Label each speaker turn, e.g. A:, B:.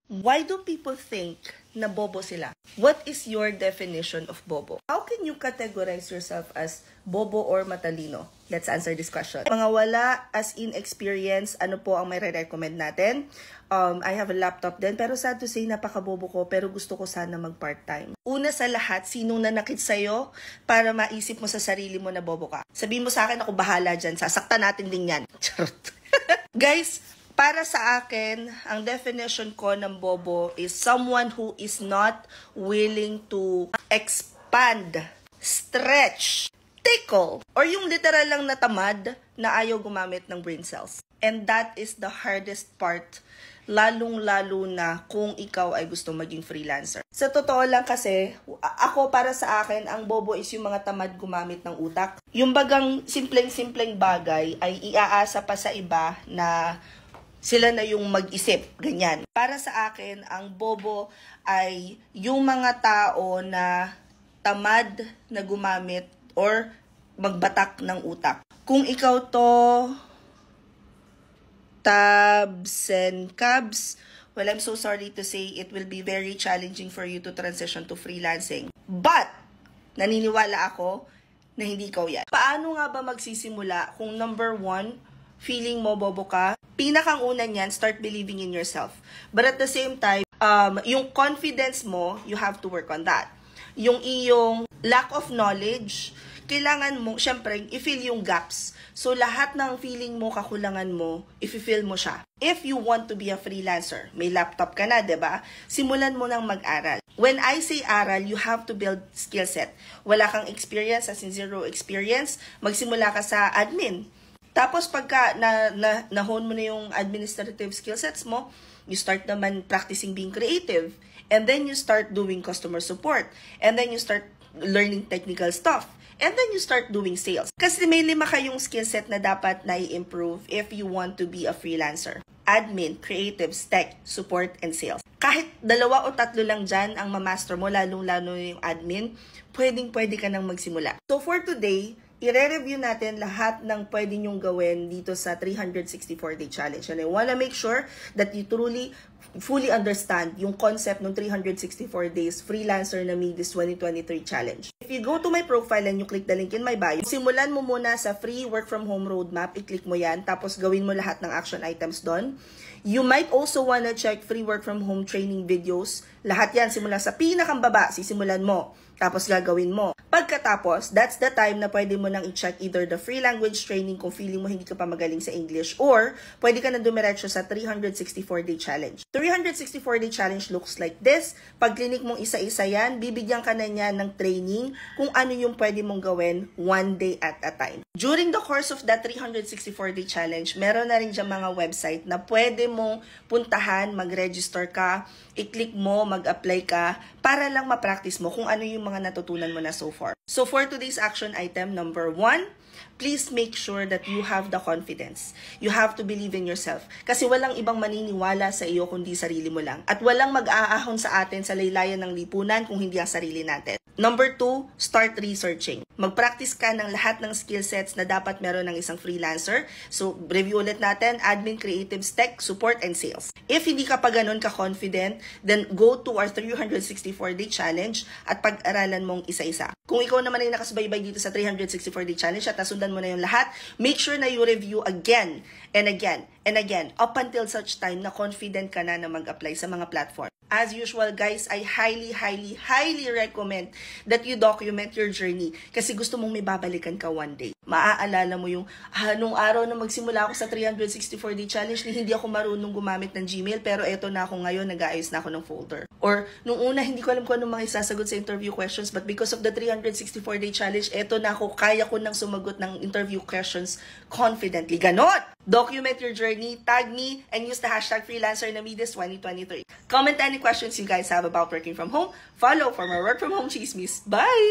A: Why do people think na bobo sila? What is your definition of bobo? How can you categorize yourself as bobo or matalino? Let's answer this question. Mga wala as in experience, ano po ang may re-recommend natin? I have a laptop din, pero sad to say, napaka-bobo ko, pero gusto ko sana mag-part-time. Una sa lahat, sinong nanakit sa'yo para maisip mo sa sarili mo na bobo ka? Sabihin mo sa akin, ako bahala dyan, sasaktan natin din yan. Charot. Guys, para sa akin, ang definition ko ng bobo is someone who is not willing to expand, stretch, tickle, or yung literal lang na tamad na ayaw gumamit ng brain cells. And that is the hardest part, lalong-lalo na kung ikaw ay gusto maging freelancer. Sa totoo lang kasi, ako para sa akin, ang bobo is yung mga tamad gumamit ng utak. Yung bagang simpleng-simpleng bagay ay iaasa pa sa iba na sila na yung mag-isip, ganyan. Para sa akin, ang bobo ay yung mga tao na tamad na gumamit or magbatak ng utak. Kung ikaw to, tabs and cabs, well, I'm so sorry to say it will be very challenging for you to transition to freelancing. But, naniniwala ako na hindi ikaw yan. Paano nga ba magsisimula kung number 1, feeling mo bobo ka? Pinakang una niyan, start believing in yourself. But at the same time, yung confidence mo, you have to work on that. Yung iyong lack of knowledge, kailangan mo, syempre, i-fill yung gaps. So, lahat ng feeling mo, kakulangan mo, i-fill mo siya. If you want to be a freelancer, may laptop ka na, diba? Simulan mo nang mag-aral. When I say aral, you have to build skill set. Wala kang experience, as in zero experience, magsimula ka sa admin. Tapos pagka na-hone mo na yung administrative skill sets mo, you start naman practicing being creative. And then you start doing customer support. And then you start learning technical stuff. And then you start doing sales. Kasi may 5 kayong skill set na dapat na-improve if you want to be a freelancer. Admin, creatives, tech, support, and sales. Kahit 2 o 3 lang dyan ang mamaster mo, lalong-lalo yung admin, pwedeng-pwede ka nang magsimula. So for today, i-review natin lahat ng pwede nyong gawin dito sa 364-day challenge. And I wanna make sure that you truly, fully understand yung concept ng 364 days freelancer na me this 2023 challenge. If you go to my profile and you click the link in my bio, simulan mo muna sa free work from home roadmap, i-click mo yan, tapos gawin mo lahat ng action items doon. You might also wanna check free work from home training videos. Lahat yan, simula sa pinakang baba, sisimulan mo. Tapos gagawin mo. Pagkatapos, that's the time na pwede mo nang i-check either the free language training kung feeling mo hindi ka pa magaling sa English, or pwede ka na dumiretso sa 364-day challenge. 364-day challenge looks like this. Pag clinic mong isa-isa yan, bibigyan ka na niya ng training kung ano yung pwede mong gawin 1 day at a time. During the course of that 364-day challenge, meron na rin dyan mga website na pwede mong puntahan, mag-register ka, i-click mo, mag-apply ka, para lang ma-practice mo kung ano yung mga natutunan mo na so far. So for today's action item, number 1, please make sure that you have the confidence. You have to believe in yourself. Kasi walang ibang maniniwala sa iyo kundi sarili mo lang. At walang mag-aahon sa atin sa laylayan ng lipunan kung hindi ang sarili natin. Number 2, start researching. Mag-practice ka ng lahat ng skill sets na dapat meron ng isang freelancer. So, review ulit natin, admin, creatives, tech, support, and sales. If hindi ka pa ganun ka-confident, then go to our 364-day challenge at pag-aralan mong isa-isa. Kung ikaw naman ay nakasubaybay dito sa 364-day challenge at nasundan mo na yung lahat, make sure na you review again and again and again up until such time na confident ka na mag-apply sa mga platform. As usual, guys, I highly recommend that you document your journey kasi gusto mong may babalikan ka one day. Maaalala mo yung, nung araw na magsimula ako sa 364-day challenge, hindi ako marunong gumamit ng Gmail, pero eto na ako ngayon, nag-aayos na ako ng folder. Or, nung una, hindi ko alam kung anong mga isasagot sa interview questions, but because of the 364-day challenge, eto na ako, kaya ko nang sumagot ng interview questions confidently. Ganon! Document your journey, tag me, and use the hashtag freelancer2023. Comment any questions you guys have about working from home. Follow for more work from home chismis. Bye!